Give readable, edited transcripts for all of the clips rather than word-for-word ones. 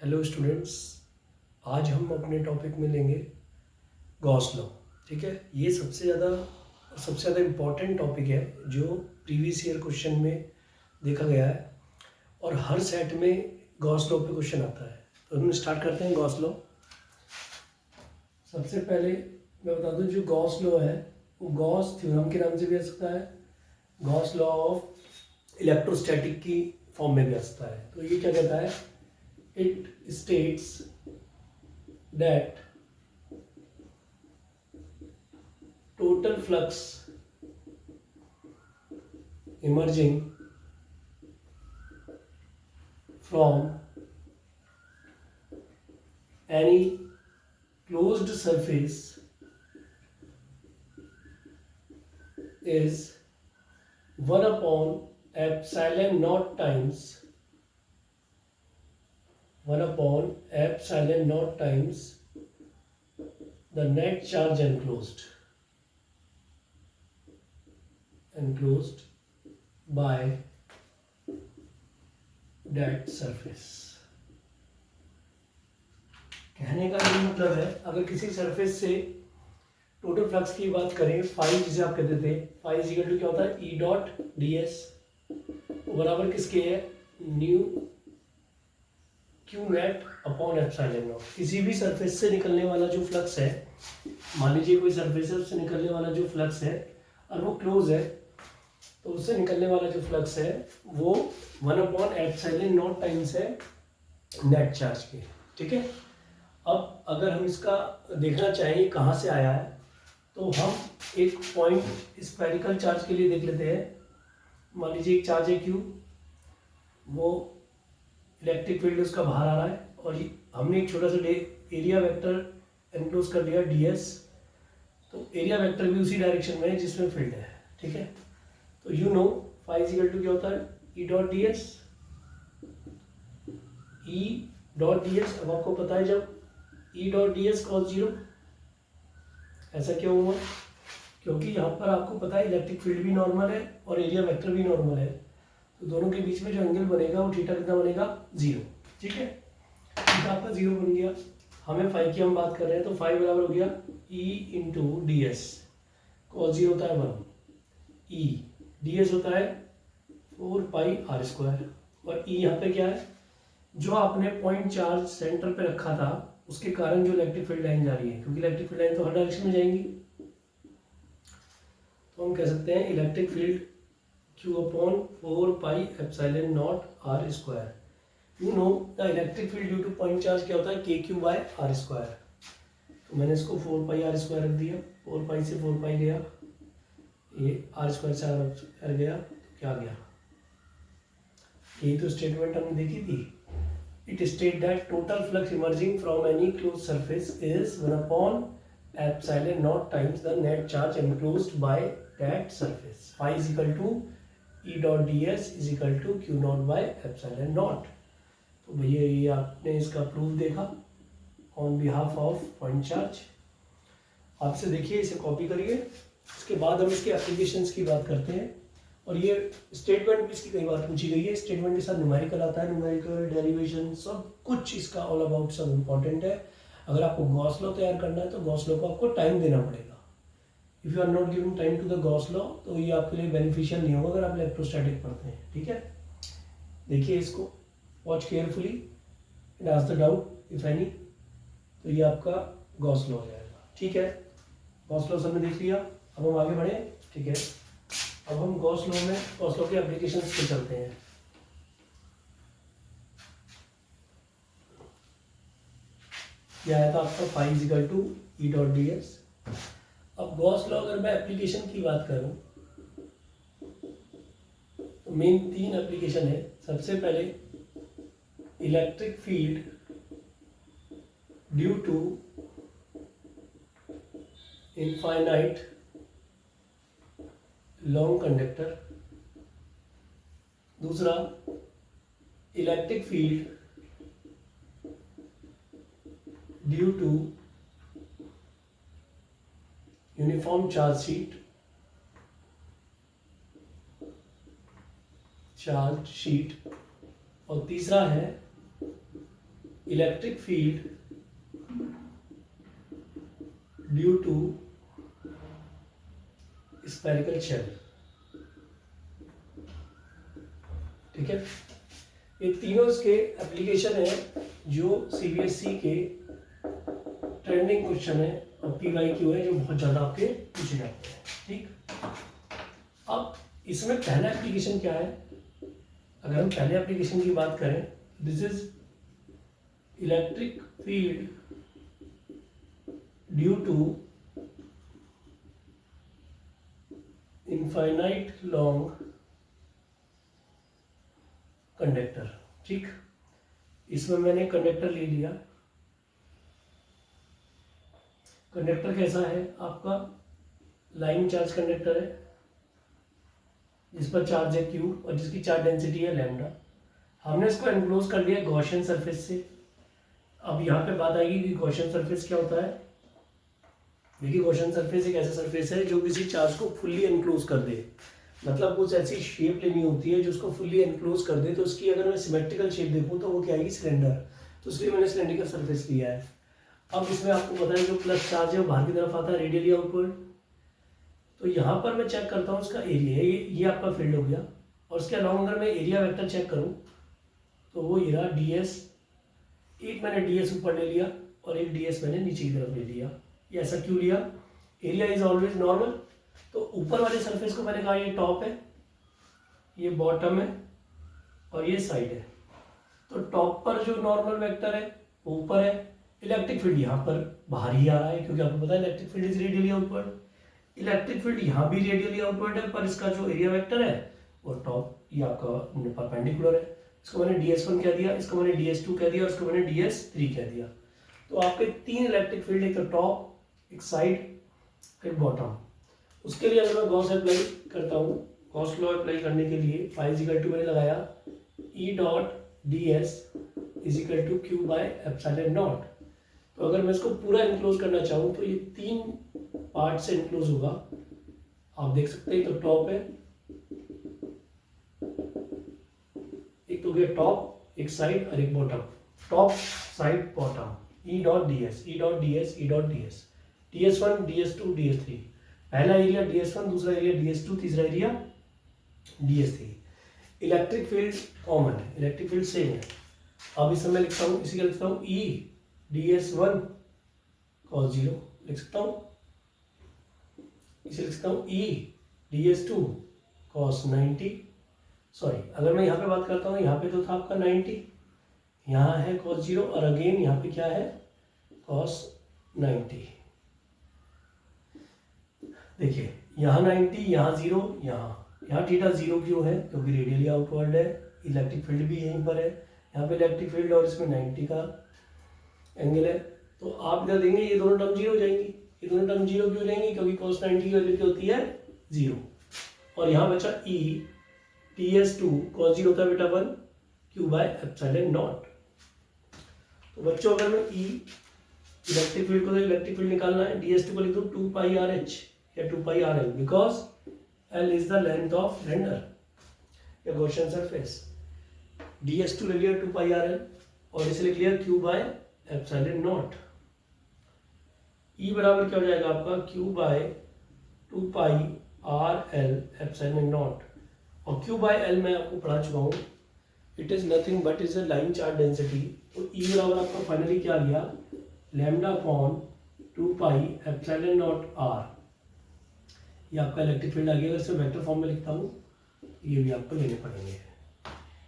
Hello students, आज हम अपने टॉपिक में लेंगे गॉस लॉ। ठीक है, ये सबसे ज़्यादा इम्पॉर्टेंट टॉपिक है जो प्रीवियस ईयर क्वेश्चन में देखा गया है और हर सेट में गॉस लॉ पे क्वेश्चन आता है। तो हम स्टार्ट करते हैं गॉस लॉ। सबसे पहले मैं बता दूं, जो गॉस लॉ है वो गॉस थ्योरम के नाम से भी आ सकता है, गॉस लॉ ऑफ इलेक्ट्रोस्टैटिक की फॉर्म में भी आ सकता है। तो ये क्या कहता है? It states that total flux emerging from any closed surface is 1 upon epsilon naught times 1 upon epsilon naught times the net charge enclosed by that surface। कहने का ये मतलब है, अगर किसी सरफेस से टोटल फ्लक्स की बात करें, फाई जिसे आप कहते थे, फाई इक्वल टू क्या होता है? ई डॉट डी एस बराबर किसके है? New Q net upon epsilon not. किसी भी सरफेस से निकलने वाला जो फ्लक्स है, मान लीजिए कोई सरफेस है, उससे निकलने वाला जो फ्लक्स है और वो क्लोज है, तो उससे निकलने वाला जो फ्लक्स है वो 1 अपॉन एप्सिलॉन नॉट टाइम्स है नेट चार्ज के। ठीक है, अब अगर हम इसका देखना चाहें कहाँ से आया है, तो हम एक पॉइंट स्फेरिकल चार्ज के लिए देख लेते हैं। मान लीजिए एक चार्ज है क्यू, वो इलेक्ट्रिक फील्ड उसका बाहर आ रहा है और हमने एक छोटा सा एरिया वेक्टर एनक्लोज कर दिया ds, तो एरिया वेक्टर भी उसी डायरेक्शन में है जिसमें फील्ड है। ठीक है, तो you know phi equal to क्या होता है? E dot D S. E dot D S, अब आपको पता है जब E dot D S cos zero, ऐसा क्यों हुआ? क्योंकि यहाँ पर आपको पता है इलेक्ट्रिक फील्ड भी नॉर्मल है और एरिया वेक्टर भी नॉर्मल है, तो दोनों के बीच में जो एंगल बनेगा वो थीटा कितना बनेगा? जीरो। ठीक है, थीटा आपका जीरो बन गया। हमें फाई की हम बात कर रहे हैं, तो फाई बराबर हो गया E into D S. Cos zero होता है 1, ई डी एस होता है 4 पाई आर स्क्वायर, और ई यहाँ पे क्या है? जो आपने पॉइंट चार्ज सेंटर पे रखा था उसके कारण जो इलेक्ट्रिक फील्ड लाइन जा रही है, क्योंकि इलेक्ट्रिक फील्ड लाइन तो हर डायरेक्शन में जाएंगी, तो हम कह सकते हैं electric field Q upon 4 pi epsilon naught R square. You know the electric field due to point charge क्या होता है? KQ by R square. तो मैंने इसको 4 पाई आर स्क्वायर रख दिया, 4 पाई से 4 पाई गया, ये आर स्क्वायर से आर स्क्वायर गया, तो क्या गया? यही तो स्टेटमेंट हमने देखी थी। It state that total flux emerging from any close surface is 1 upon epsilon naught times the net charge enclosed by that surface. Phi is equal to E dot D S is equal to Q naught by epsilon naught. तो भैया ये आपने इसका proof देखा on behalf of point charge. आपसे देखिए, इसे copy करिए, उसके बाद हम इसके एप्लीकेशंस की बात करते हैं। और ये स्टेटमेंट भी इसकी कई बार पूछी गई है, स्टेटमेंट के साथ न्यूमेरिकल आता है, न्यूमेरिकल डेरिवेशन सब कुछ इसका ऑल अबाउट सब इम्पॉर्टेंट है। अगर आपको गॉस लॉ तैयार करना है तो गॉस लॉ को आपको टाइम देना पड़ेगा। If you are not giving time to the Gauss law तो ये आपके लिए बेनिफिशियल नहीं होगा अगर आप इलेक्ट्रोस्टैटिक पढ़ते हैं। ठीक है, देखिए इसको, watch carefully and ask the doubt if any. तो ये आपका गॉस लॉ हो जाएगा। ठीक है, गॉस लॉ सबने देख लिया, अब हम आगे बढ़े। ठीक है, अब हम गॉस लॉ के एप्लीकेशंस पे चलते हैं। यह आया था आपका phi is equal to E dot D S. अब गॉस लॉ अगर मैं एप्लीकेशन की बात करूं तो मेन 3 एप्लीकेशन है। सबसे पहले electric field due to infinite long conductor. दूसरा, electric field due to uniform charge sheet. और तीसरा है electric field due to spherical shell. ठीक है, ये तीनों इसके एप्लीकेशन है जो सीबीएसई के ट्रेंडिंग क्वेश्चन है और पीवाईक्यू है जो बहुत ज्यादा आपके पूछे जाते हैं। ठीक, अब इसमें पहला एप्लीकेशन क्या है? अगर हम पहले एप्लीकेशन की बात करें, this is electric field due to infinite long conductor. ठीक, इसमें मैंने कंडक्टर ले लिया। कंडक्टर कैसा है आपका? लाइन चार्ज कंडक्टर है जिस पर चार्ज है क्यू और जिसकी चार्ज डेंसिटी है लैम्डा। हमने इसको एनक्लोज कर लिया गॉसियन सरफेस से। अब यहाँ पे बात आएगी कि गॉसियन सरफेस क्या होता है। देखिए, गॉसियन सरफेस एक ऐसा सरफेस है जो किसी चार्ज को फुल्ली एनक्लोज कर दे, मतलब कुछ ऐसी शेप लेनी होती है जो उसको फुल्ली एनक्लोज कर दे। तो उसकी अगर मैं सिमेट्रिकल शेप देखूँ तो वो क्या आएगी? सिलेंडर। तो इसलिए मैंने सिलेंड्रिकल सरफेस लिया है। अब इसमें आपको पता है जो प्लस चार्ज है वो बाहर की तरफ आता है रेडियली आउटवर्ड। तो यहाँ पर मैं चेक करता हूँ इसका एरिया, ये आपका फील्ड हो गया। और इसके अलावा अगर मैं एरिया वेक्टर चेक करूँ तो वो ये रहा ds। एक मैंने ds ऊपर ले लिया और एक ds मैंने नीचे की तरफ ले लिया। ये ऐसा क्यों लिया? Area is always normal. तो ऊपर वाले सरफेस को मैंने कहा ये टॉप है, ये बॉटम है और ये साइड है। तो टॉप पर जो नॉर्मल वेक्टर है वो ऊपर है। इलेक्ट्रिक फील्ड यहाँ पर बाहर ही आ रहा है क्योंकि आपको पता है electric field is radially outward. Electric field यहाँ भी रेडियली आउटवर्ड है, पर इसका जो एरिया वेक्टर है वो टॉप ये आपका परपेंडिकुलर है। इसको मैंने ds1 कह दिया, इसको मैंने ds2 कह दिया और इसको मैंने ds3 कह दिया। तो आपके तीन इलेक्ट्रिक फील्ड, एक तो टॉप, एक साइड, एक बॉटम। उसके लिए अगर मैं गॉस अप्लाई करता हूँ, गॉस लॉ अप्लाई करने के लिए फाई इजिकल टू मैंने लगाया E dot D S is equal to Q by epsilon naught. तो अगर मैं इसको पूरा इनक्लोज करना चाहूँ तो ये तीन पार्ट से इनक्लोज होगा। आप देख सकते हैं, तो टॉप है, एक तो गया टॉप, एक साइड और एक बॉटम। टॉप, साइड, बॉटम, ई dot D S, E dot D S, E dot D S, ds1, ds2, ds3। पहला एरिया ds1, दूसरा एरिया ds2, तीसरा area ds3। Electric field common है, इलेक्ट्रिक फील्ड सेम है। अब इसे मैं लिखता हूँ, इसी का लिखता हूँ E ds1 cos 0 लिख सकता हूँ। इसे लिख सकता हूँ E ds2 cos 90। सॉरी, अगर मैं यहाँ पे बात करता हूँ, यहाँ पे तो था आपका 90, यहाँ है cos 0 और अगेन यहाँ पे क्या है? cos 90। देखिए, यहाँ 90, यहाँ 0, यहाँ थीटा 0 क्यों है? क्योंकि रेडियली आउटवर्ड है। इलेक्ट्रिक फील्ड भी यहीं पर है, यहाँ पे इलेक्ट्रिक फील्ड और इसमें 90 का एंगल है। तो आप इधर देंगे ये दोनों टर्म 0 हो जाएंगी। ये दोनों टर्म 0 क्यों जाएंगी? क्योंकि cos 90 की वैल्यू क्या होती है? 0। और यहाँ बचा E ds2 cos 0 होता है बेटा 1 क्यू बाय एप्सिलॉन नॉट। तो बच्चों अगर मैं E इलेक्ट्रिक फील्ड को, तो इलेक्ट्रिक फील्ड निकालना है, ds2 को लिख दो 2 पाई RH या 2 pi RL, because L is the length of cylinder या गॉसियन सरफेस। ds2 ले लिया 2 पाई RL और इसे लिख लिया q by epsilon naught. E बराबर क्या हो जाएगा आपका? q by 2 pi RL epsilon naught. और q बाय L मैं आपको पढ़ा चुका हूँ, it is nothing but is a line charge density. तो E बराबर आपका फाइनली क्या आ गया? Lambda upon 2 pi epsilon naught r। ये आपका इलेक्ट्रिक फील्ड आ गया। अगर इसे वेक्टर फॉर्म में लिखता हूँ, ये भी आपको लेने पड़ेंगे।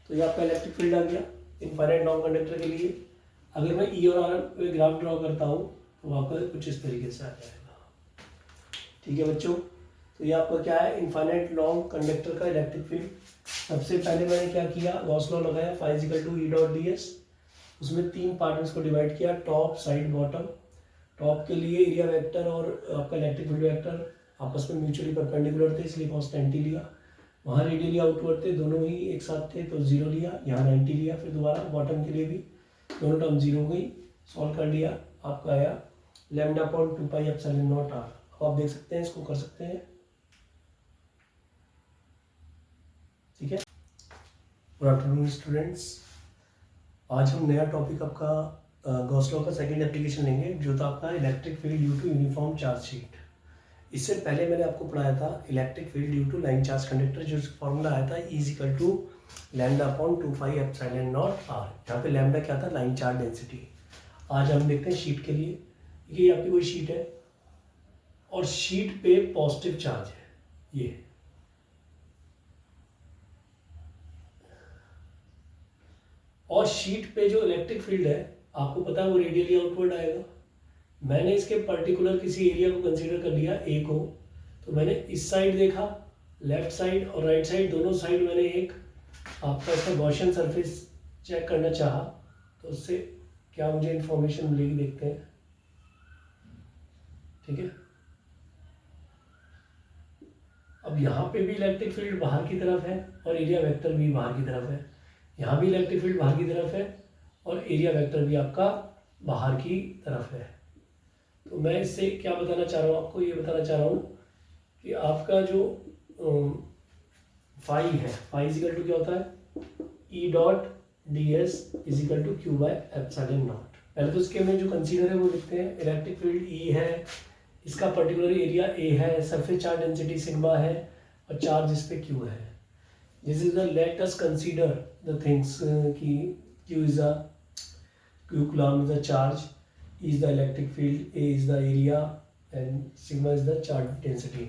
तो ये आपका इलेक्ट्रिक फील्ड आ गया इनफाइनाइट नॉन कंडक्टर के लिए। अगर मैं E और R पे ग्राफ ड्रॉ करता हूँ तो आपका कुछ इस तरीके से आ जाएगा। ठीक है बच्चों, तो ये आपका क्या है? इनफाइनाइट लॉन्ग कंडक्टर का इलेक्ट्रिक फील्ड। सबसे पहले मैंने क्या किया? गॉस लॉ लगाया, phi is equal to E dot D S. उसमें तीन पार्ट में इसको डिवाइड किया, टॉप, साइड, बॉटम। टॉप के लिए एरिया वेक्टर और आपका इलेक्ट्रिक फील्ड वेक्टर आपस में म्यूचुअली परपेंडिकुलर थे, इसलिए cos 90 लिया। वहाँ रेडियली आउटवर्ड थे, दोनों ही एक साथ थे तो 0 लिया। यहाँ 90 लिया। फिर दोबारा बॉटम के लिए भी दोनों टर्म 0 हो गई, सॉल्व कर लिया। आपका आया lambda upon 2 pi epsilon naught r। अब आप देख सकते हैं, इसको कर सकते हैं। ठीक है, गुड आफ्टरनून स्टूडेंट्स। आज हम नया टॉपिक आपका गॉस लॉ का सेकंड एप्लीकेशन लेंगे, जो था आपका electric field due to uniform charge sheet. इससे पहले मैंने आपको पढ़ाया था electric field due to line charge conductor, जो फॉर्मूला आया था E equal to lambda upon 2 pi epsilon naught R. यहाँ पे लैम्डा क्या था? Line charge density. आज हम देखते हैं शीट के लिए। ये आपकी कोई शीट है और शीट पे पॉजिटिव चार्ज है ये, और शीट पे जो इलेक्ट्रिक फील्ड है आपको पता है वो रेडियली आउटवर्ड आएगा। मैंने इसके पर्टिकुलर किसी एरिया को कंसीडर कर लिया ए को, तो मैंने इस साइड देखा, लेफ्ट साइड और राइट साइड दोनों साइड मैंने एक आपका इसका गॉसियन सरफेस चेक करना चाहा, तो उससे क्या मुझे इंफॉर्मेशन मिलेगी देखते हैं। ठीक है, अब यहाँ पे भी इलेक्ट्रिक फील्ड बाहर की तरफ है और एरिया वेक्टर भी बाहर की तरफ है। यहाँ भी इलेक्ट्रिक फील्ड बाहर की तरफ है और एरिया वेक्टर भी आपका बाहर की तरफ है। तो मैं इससे क्या बताना चाह रहा हूँ आपको, ये बताना चाह रहा हूँ कि आपका जो फाई है, फाई इज इक्वल टू क्या होता है? E dot D S is equal to Q by epsilon naught. पहले तो इसके में जो कंसीडर है वो लिखते हैं। इलेक्ट्रिक फील्ड ई है, इसका पर्टिकुलर एरिया ए है, सरफेस चार्ज डेंसिटी सिग्मा है और चार्ज इस पे क्यू है। This is the let us consider the things कि Q is the Q coulomb is the charge, E is the electric field, A is the area and sigma is the charge density।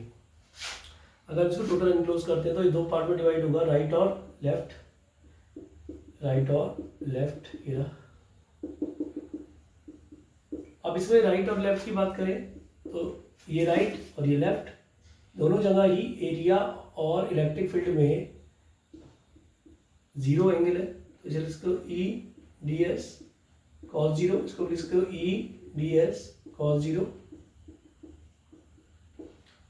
अगर इसको total enclose करते हैं तो ये दो part में divide होगा, राइट और लेफ्ट, राइट और लेफ्ट। ये अब इसमें राइट और लेफ्ट की बात करें तो ये राइट और ये लेफ्ट दोनों जगह ही एरिया और इलेक्ट्रिक फील्ड में जीरो एंगल है, तो चलिए इसको E ds cos जीरो, इसको लिखो E ds cos जीरो,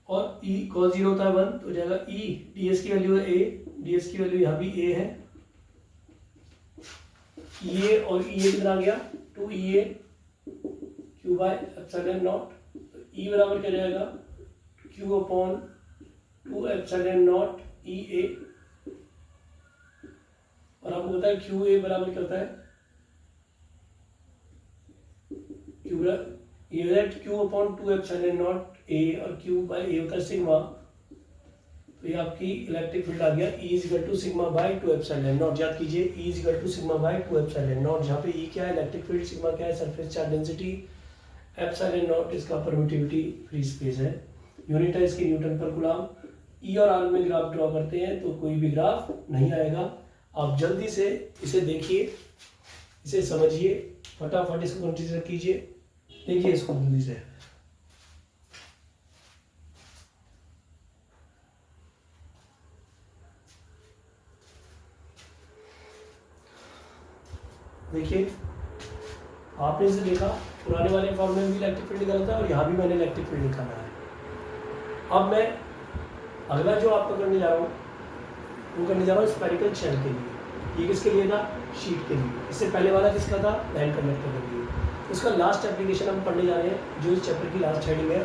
और E cos जीरो होता है 1, तो जाएगा E ds की वैल्यू है A, ds की वैल्यू यहाँ भी A है, EA और EA कितना आ गया? 2EA Q by epsilon naught. तो E बराबर क्या जाएगा? Q upon 2 epsilon not EA, और आपको पता है QA बराबर क्या होता है? Q upon 2 epsilon not a, और क्यू बाय ए होता है सिग्मा। तो ये आपकी इलेक्ट्रिक फील्ड आ गया E is equal to sigma by 2 epsilon naught. याद कीजिए E is equal to sigma by 2 epsilon naught, जहाँ पे E क्या है? इलेक्ट्रिक फील्ड, सिग्मा क्या है? Surface charge density, epsilon not इसका परमिटिविटी फ्री स्पेस है, यूनिट है इसकी न्यूटन पर कूलम्ब। E और R में ग्राफ ड्रॉ करते हैं तो कोई भी ग्राफ नहीं आएगा। आप जल्दी से इसे देखिए, इसे समझिए, फटाफट इसको कंसीडर कीजिए, देखिए इसको जल्दी से। देखिए आपने इसे देखा, पुराने वाले फॉर्मूले में भी इलेक्ट्रिक फील्ड निकाला था और यहाँ भी मैंने इलेक्ट्रिक फील्ड निकाला है। अब मैं अगला जो आपको करने जा रहा हूँ वो करने जा रहा हूँ स्फेरिकल शेल के लिए। ये किसके लिए था? शीट के लिए। इससे पहले वाला किसका था? लाइन कंडक्टर के लिए। उसका लास्ट एप्लीकेशन हम पढ़ने जा रहे हैं, जो इस चैप्टर की लास्ट हेडिंग है,